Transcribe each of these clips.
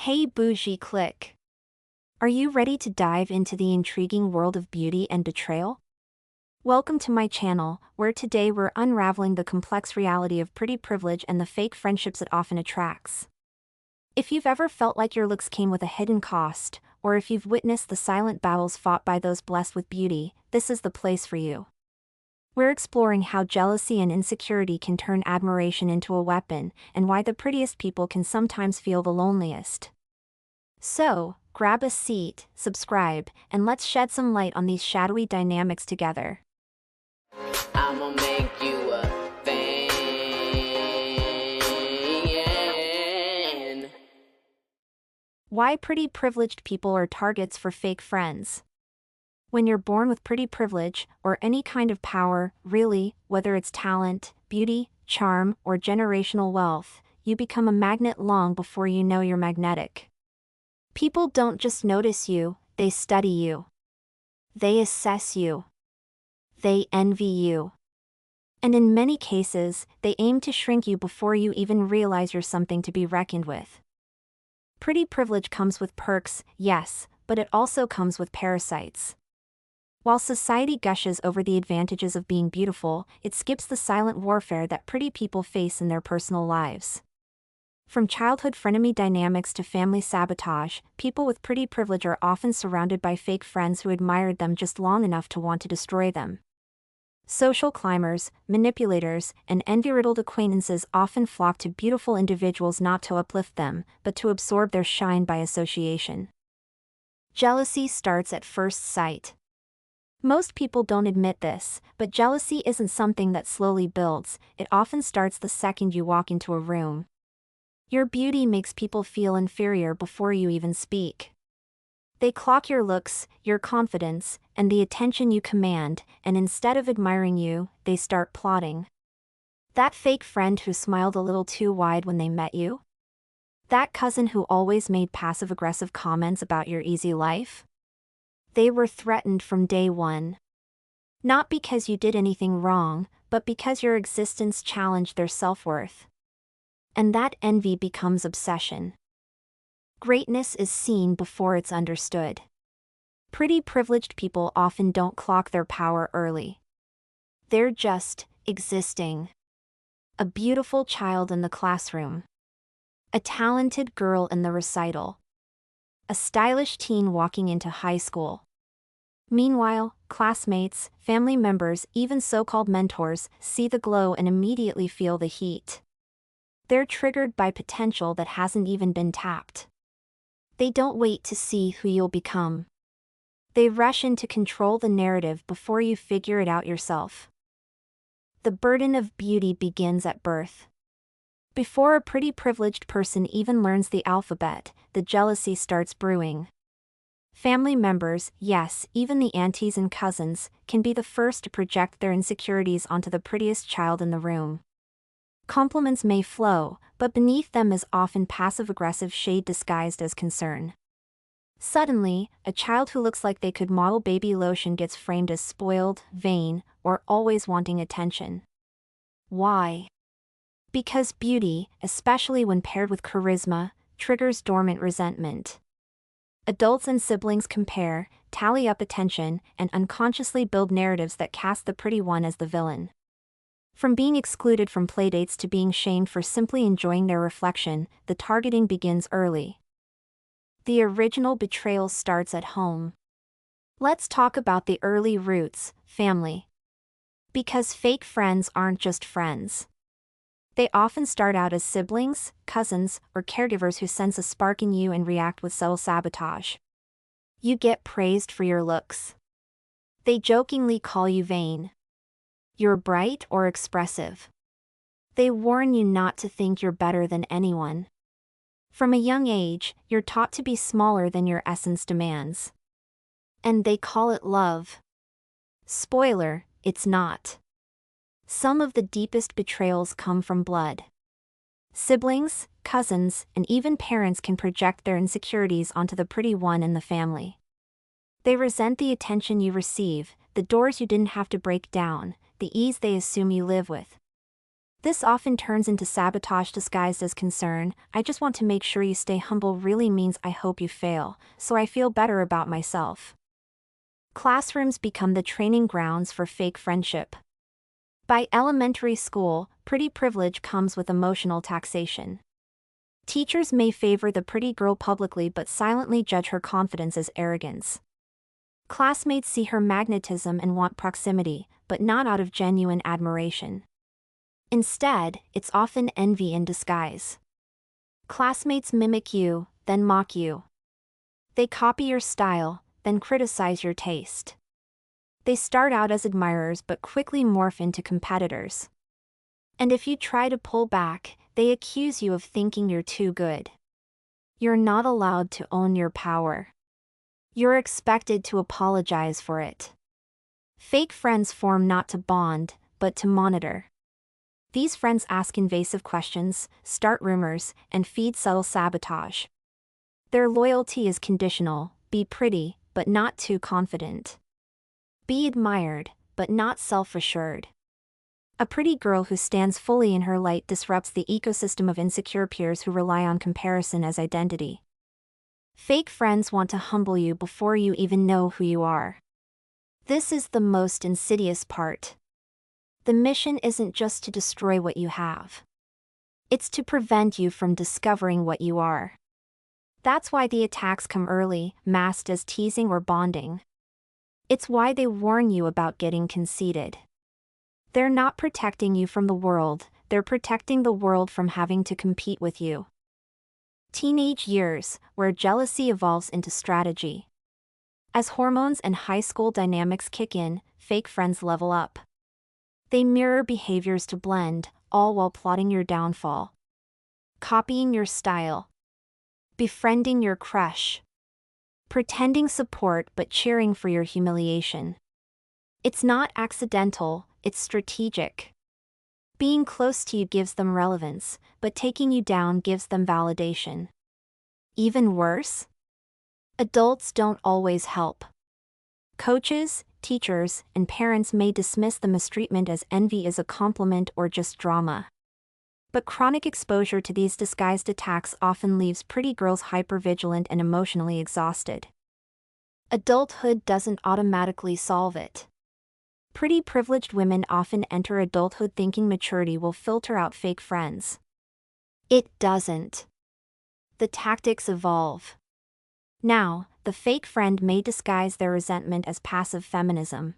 Hey Bougie click. Are you ready to dive into the intriguing world of beauty and betrayal? Welcome to my channel, where today we're unraveling the complex reality of pretty privilege and the fake friendships it often attracts. If you've ever felt like your looks came with a hidden cost, or if you've witnessed the silent battles fought by those blessed with beauty, this is the place for you. We're exploring how jealousy and insecurity can turn admiration into a weapon, and why the prettiest people can sometimes feel the loneliest. So, grab a seat, subscribe, and let's shed some light on these shadowy dynamics together. I'ma make you a fan. Why pretty privileged people are targets for fake friends. When you're born with pretty privilege, or any kind of power, really, whether it's talent, beauty, charm, or generational wealth, you become a magnet long before you know you're magnetic. People don't just notice you, they study you. They assess you. They envy you. And in many cases, they aim to shrink you before you even realize you're something to be reckoned with. Pretty privilege comes with perks, yes, but it also comes with parasites. While society gushes over the advantages of being beautiful, it skips the silent warfare that pretty people face in their personal lives. From childhood frenemy dynamics to family sabotage, people with pretty privilege are often surrounded by fake friends who admired them just long enough to want to destroy them. Social climbers, manipulators, and envy-riddled acquaintances often flock to beautiful individuals not to uplift them, but to absorb their shine by association. Jealousy starts at first sight. Most people don't admit this, but jealousy isn't something that slowly builds, it often starts the second you walk into a room. Your beauty makes people feel inferior before you even speak. They clock your looks, your confidence, and the attention you command, and instead of admiring you, they start plotting. That fake friend who smiled a little too wide when they met you? That cousin who always made passive-aggressive comments about your easy life? They were threatened from day one. Not because you did anything wrong, but because your existence challenged their self-worth. And that envy becomes obsession. Greatness is seen before it's understood. Pretty privileged people often don't clock their power early. They're just existing. A beautiful child in the classroom. A talented girl in the recital. A stylish teen walking into high school. Meanwhile, classmates, family members, even so-called mentors, see the glow and immediately feel the heat. They're triggered by potential that hasn't even been tapped. They don't wait to see who you'll become. They rush in to control the narrative before you figure it out yourself. The burden of beauty begins at birth. Before a pretty privileged person even learns the alphabet, the jealousy starts brewing. Family members, yes, even the aunties and cousins, can be the first to project their insecurities onto the prettiest child in the room. Compliments may flow, but beneath them is often passive-aggressive shade disguised as concern. Suddenly, a child who looks like they could model baby lotion gets framed as spoiled, vain, or always wanting attention. Why? Because beauty, especially when paired with charisma, triggers dormant resentment. Adults and siblings compare, tally up attention, and unconsciously build narratives that cast the pretty one as the villain. From being excluded from playdates to being shamed for simply enjoying their reflection, the targeting begins early. The original betrayal starts at home. Let's talk about the early roots, family. Because fake friends aren't just friends. They often start out as siblings, cousins, or caregivers who sense a spark in you and react with subtle sabotage. You get praised for your looks. They jokingly call you vain. You're bright or expressive. They warn you not to think you're better than anyone. From a young age, you're taught to be smaller than your essence demands. And they call it love. Spoiler, it's not. Some of the deepest betrayals come from blood. Siblings, cousins, and even parents can project their insecurities onto the pretty one in the family. They resent the attention you receive, the doors you didn't have to break down, the ease they assume you live with. This often turns into sabotage disguised as concern. I just want to make sure you stay humble really means I hope you fail, so I feel better about myself. Classrooms become the training grounds for fake friendship. By elementary school, pretty privilege comes with emotional taxation. Teachers may favor the pretty girl publicly but silently judge her confidence as arrogance. Classmates see her magnetism and want proximity, but not out of genuine admiration. Instead, it's often envy in disguise. Classmates mimic you, then mock you. They copy your style, then criticize your taste. They start out as admirers but quickly morph into competitors. And if you try to pull back, they accuse you of thinking you're too good. You're not allowed to own your power. You're expected to apologize for it. Fake friends form not to bond, but to monitor. These friends ask invasive questions, start rumors, and feed subtle sabotage. Their loyalty is conditional: be pretty, but not too confident. Be admired, but not self-assured. A pretty girl who stands fully in her light disrupts the ecosystem of insecure peers who rely on comparison as identity. Fake friends want to humble you before you even know who you are. This is the most insidious part. The mission isn't just to destroy what you have. It's to prevent you from discovering what you are. That's why the attacks come early, masked as teasing or bonding. It's why they warn you about getting conceited. They're not protecting you from the world, they're protecting the world from having to compete with you. Teenage years, where jealousy evolves into strategy. As hormones and high school dynamics kick in, fake friends level up. They mirror behaviors to blend, all while plotting your downfall. Copying your style. Befriending your crush. Pretending support but cheering for your humiliation. It's not accidental, it's strategic. Being close to you gives them relevance, but taking you down gives them validation. Even worse? Adults don't always help. Coaches, teachers, and parents may dismiss the mistreatment as envy is a compliment or just drama. But chronic exposure to these disguised attacks often leaves pretty girls hypervigilant and emotionally exhausted. Adulthood doesn't automatically solve it. Pretty privileged women often enter adulthood thinking maturity will filter out fake friends. It doesn't. The tactics evolve. Now, the fake friend may disguise their resentment as passive feminism.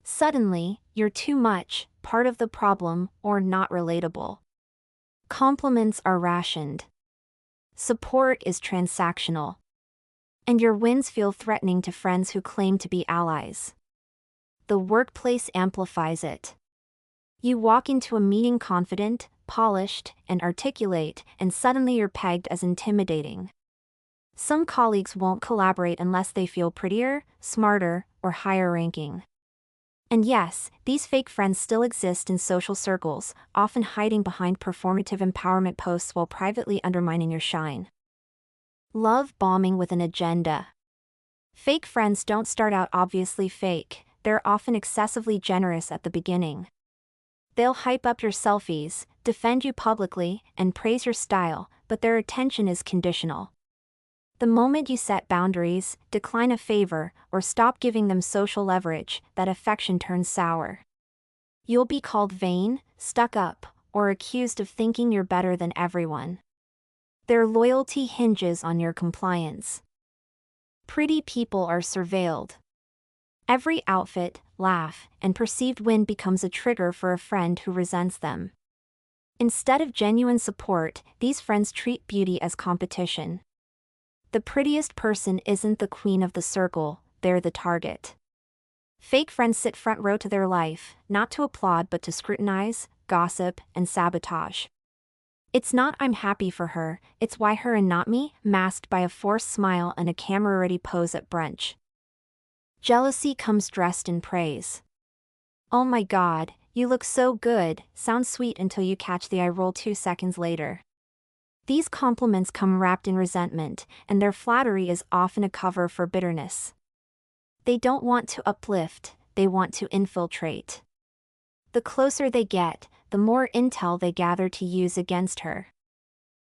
Suddenly, you're too much, part of the problem, or not relatable. Compliments are rationed. Support is transactional. And your wins feel threatening to friends who claim to be allies. The workplace amplifies it. You walk into a meeting confident, polished, and articulate, and suddenly you're pegged as intimidating. Some colleagues won't collaborate unless they feel prettier, smarter, or higher ranking. And yes, these fake friends still exist in social circles, often hiding behind performative empowerment posts while privately undermining your shine. Love bombing with an agenda. Fake friends don't start out obviously fake, they're often excessively generous at the beginning. They'll hype up your selfies, defend you publicly, and praise your style, but their attention is conditional. The moment you set boundaries, decline a favor, or stop giving them social leverage, that affection turns sour. You'll be called vain, stuck up, or accused of thinking you're better than everyone. Their loyalty hinges on your compliance. Pretty people are surveilled. Every outfit, laugh, and perceived win becomes a trigger for a friend who resents them. Instead of genuine support, these friends treat beauty as competition. The prettiest person isn't the queen of the circle, they're the target. Fake friends sit front row to their life, not to applaud but to scrutinize, gossip, and sabotage. It's not "I'm happy for her," it's "why her and not me," masked by a forced smile and a camera-ready pose at brunch. Jealousy comes dressed in praise. "Oh my god, you look so good," sounds sweet until you catch the eye roll 2 seconds later. These compliments come wrapped in resentment, and their flattery is often a cover for bitterness. They don't want to uplift, they want to infiltrate. The closer they get, the more intel they gather to use against her.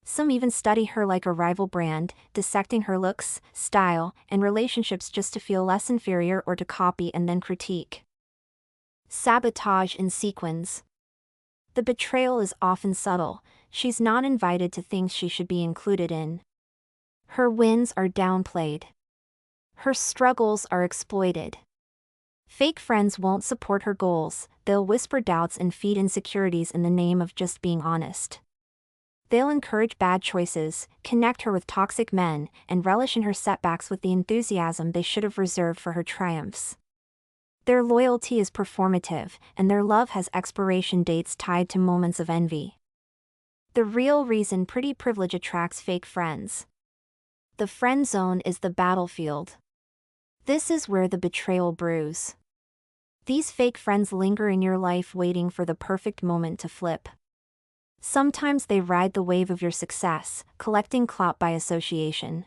Some even study her like a rival brand, dissecting her looks, style, and relationships just to feel less inferior or to copy and then critique. Sabotage in sequence. The betrayal is often subtle. She's not invited to things she should be included in. Her wins are downplayed. Her struggles are exploited. Fake friends won't support her goals, they'll whisper doubts and feed insecurities in the name of just being honest. They'll encourage bad choices, connect her with toxic men, and relish in her setbacks with the enthusiasm they should have reserved for her triumphs. Their loyalty is performative, and their love has expiration dates tied to moments of envy. The real reason pretty privilege attracts fake friends. The friend zone is the battlefield. This is where the betrayal brews. These fake friends linger in your life waiting for the perfect moment to flip. Sometimes they ride the wave of your success, collecting clout by association.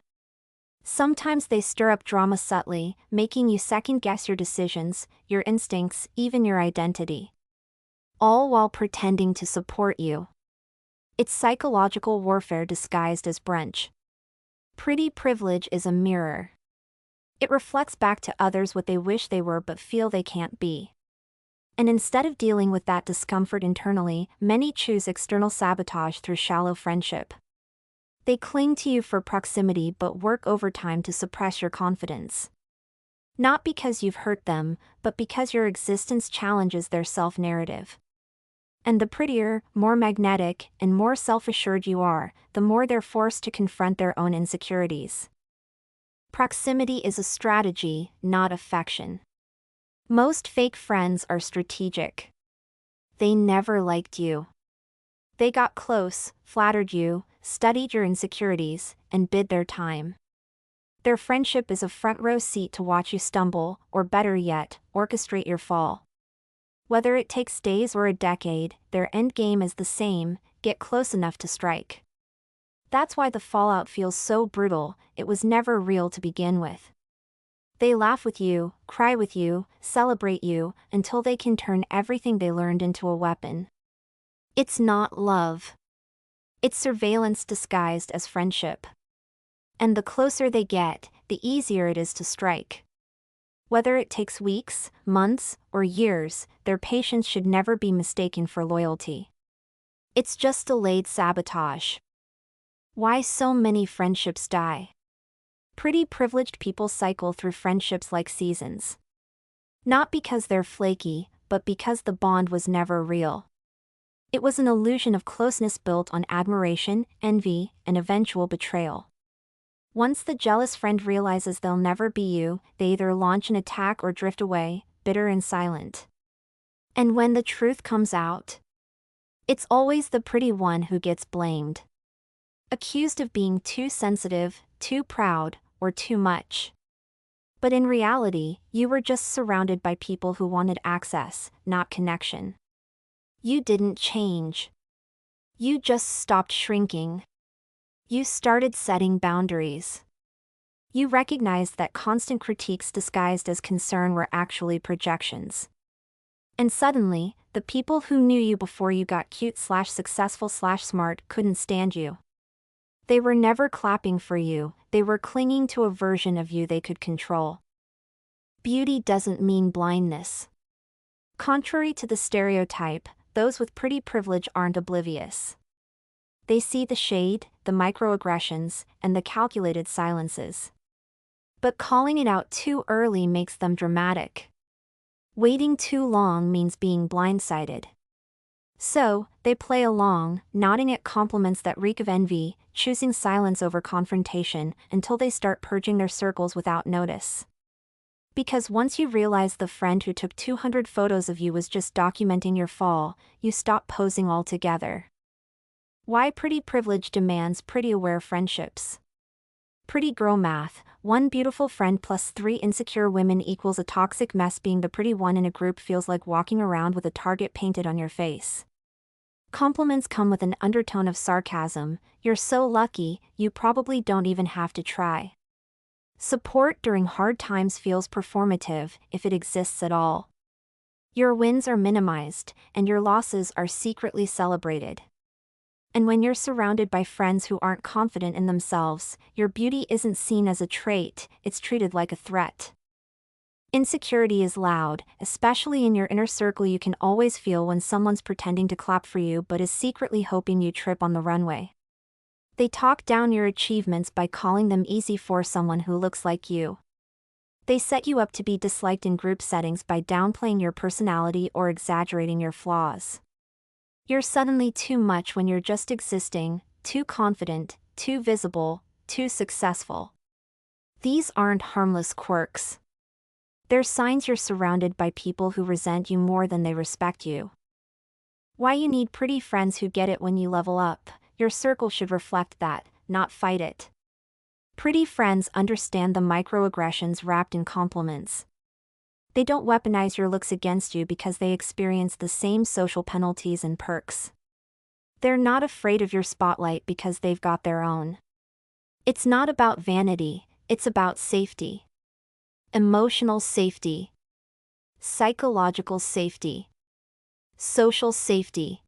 Sometimes they stir up drama subtly, making you second-guess your decisions, your instincts, even your identity. All while pretending to support you. It's psychological warfare disguised as brunch. Pretty privilege is a mirror. It reflects back to others what they wish they were but feel they can't be. And instead of dealing with that discomfort internally, many choose external sabotage through shallow friendship. They cling to you for proximity but work overtime to suppress your confidence. Not because you've hurt them, but because your existence challenges their self-narrative. And the prettier, more magnetic, and more self-assured you are, the more they're forced to confront their own insecurities. Proximity is a strategy, not affection. Most fake friends are strategic. They never liked you. They got close, flattered you, studied your insecurities, and bid their time. Their friendship is a front row seat to watch you stumble, or better yet, orchestrate your fall. Whether it takes days or a decade, their end game is the same: get close enough to strike. That's why the fallout feels so brutal. It was never real to begin with. They laugh with you, cry with you, celebrate you, until they can turn everything they learned into a weapon. It's not love. It's surveillance disguised as friendship. And the closer they get, the easier it is to strike. Whether it takes weeks, months, or years, their patience should never be mistaken for loyalty. It's just delayed sabotage. Why so many friendships die? Pretty privileged people cycle through friendships like seasons. Not because they're flaky, but because the bond was never real. It was an illusion of closeness built on admiration, envy, and eventual betrayal. Once the jealous friend realizes they'll never be you, they either launch an attack or drift away, bitter and silent. And when the truth comes out, it's always the pretty one who gets blamed. Accused of being too sensitive, too proud, or too much. But in reality, you were just surrounded by people who wanted access, not connection. You didn't change. You just stopped shrinking. You started setting boundaries. You recognized that constant critiques disguised as concern were actually projections. And suddenly, the people who knew you before you got cute/successful/smart couldn't stand you. They were never clapping for you, they were clinging to a version of you they could control. Beauty doesn't mean blindness. Contrary to the stereotype, those with pretty privilege aren't oblivious. They see the shade, the microaggressions, and the calculated silences. But calling it out too early makes them dramatic. Waiting too long means being blindsided. So, they play along, nodding at compliments that reek of envy, choosing silence over confrontation, until they start purging their circles without notice. Because once you realize the friend who took 200 photos of you was just documenting your fall, you stop posing altogether. Why pretty privilege demands pretty aware friendships? Pretty girl math: 1 beautiful friend plus 3 insecure women equals a toxic mess. Being the pretty one in a group feels like walking around with a target painted on your face. Compliments come with an undertone of sarcasm: you're so lucky, you probably don't even have to try. Support during hard times feels performative, if it exists at all. Your wins are minimized, and your losses are secretly celebrated. And when you're surrounded by friends who aren't confident in themselves, your beauty isn't seen as a trait, it's treated like a threat. Insecurity is loud, especially in your inner circle. You can always feel when someone's pretending to clap for you but is secretly hoping you trip on the runway. They talk down your achievements by calling them easy for someone who looks like you. They set you up to be disliked in group settings by downplaying your personality or exaggerating your flaws. You're suddenly too much when you're just existing, too confident, too visible, too successful. These aren't harmless quirks. They're signs you're surrounded by people who resent you more than they respect you. Why you need pretty friends who get it when you level up. Your circle should reflect that, not fight it. Pretty friends understand the microaggressions wrapped in compliments. They don't weaponize your looks against you because they experience the same social penalties and perks. They're not afraid of your spotlight because they've got their own. It's not about vanity, it's about safety. Emotional safety. Psychological safety. Social safety.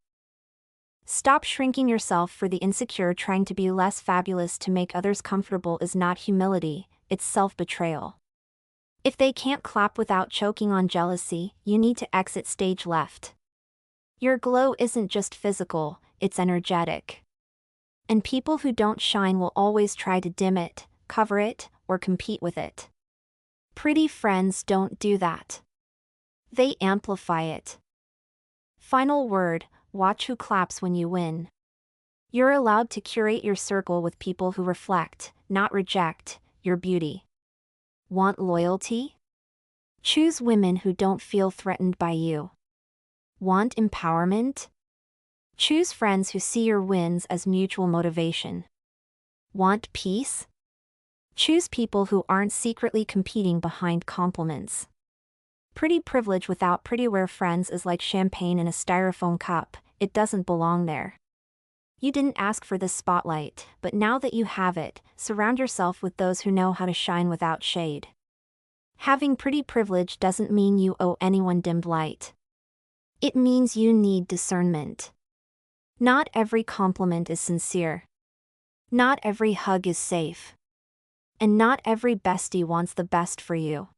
Stop shrinking yourself for the insecure. Trying to be less fabulous to make others comfortable is not humility, it's self-betrayal. If they can't clap without choking on jealousy, you need to exit stage left. Your glow isn't just physical, it's energetic. And people who don't shine will always try to dim it, cover it, or compete with it. Pretty friends don't do that. They amplify it. Final word, watch who claps when you win. You're allowed to curate your circle with people who reflect, not reject, your beauty. Want loyalty? Choose women who don't feel threatened by you. Want empowerment? Choose friends who see your wins as mutual motivation. Want peace? Choose people who aren't secretly competing behind compliments. Pretty privilege without pretty-wear friends is like champagne in a styrofoam cup, it doesn't belong there. You didn't ask for this spotlight, but now that you have it, surround yourself with those who know how to shine without shade. Having pretty privilege doesn't mean you owe anyone dimmed light. It means you need discernment. Not every compliment is sincere. Not every hug is safe. And not every bestie wants the best for you.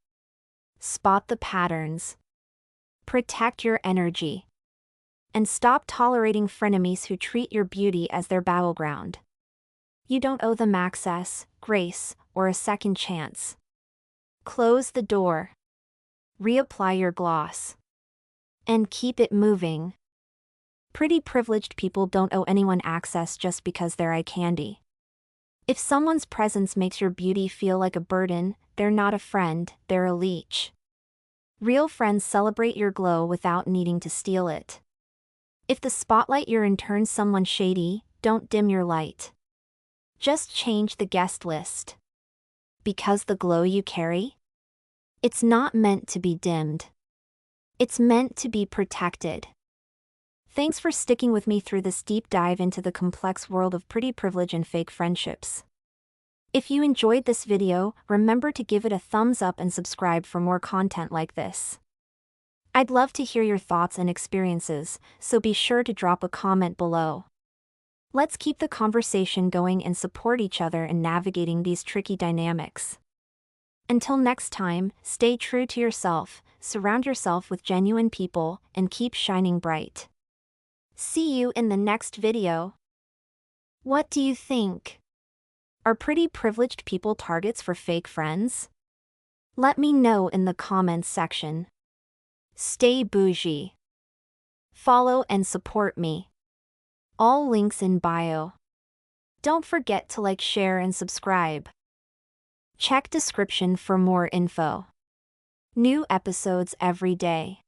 Spot the patterns. Protect your energy. And stop tolerating frenemies who treat your beauty as their battleground. You don't owe them access, grace, or a second chance. Close the door. Reapply your gloss. And keep it moving. Pretty privileged people don't owe anyone access just because they're eye candy. If someone's presence makes your beauty feel like a burden, they're not a friend, they're a leech. Real friends celebrate your glow without needing to steal it. If the spotlight you're in turns someone shady, don't dim your light. Just change the guest list. Because the glow you carry? It's not meant to be dimmed. It's meant to be protected. Thanks for sticking with me through this deep dive into the complex world of pretty privilege and fake friendships. If you enjoyed this video, remember to give it a thumbs up and subscribe for more content like this. I'd love to hear your thoughts and experiences, so be sure to drop a comment below. Let's keep the conversation going and support each other in navigating these tricky dynamics. Until next time, stay true to yourself, surround yourself with genuine people, and keep shining bright. See you in the next video. What do you think? Are pretty privileged people targets for fake friends? Let me know in the comments section. Stay bougie. Follow and support me. All links in bio. Don't forget to like, share, and subscribe. Check description for more info. New episodes every day.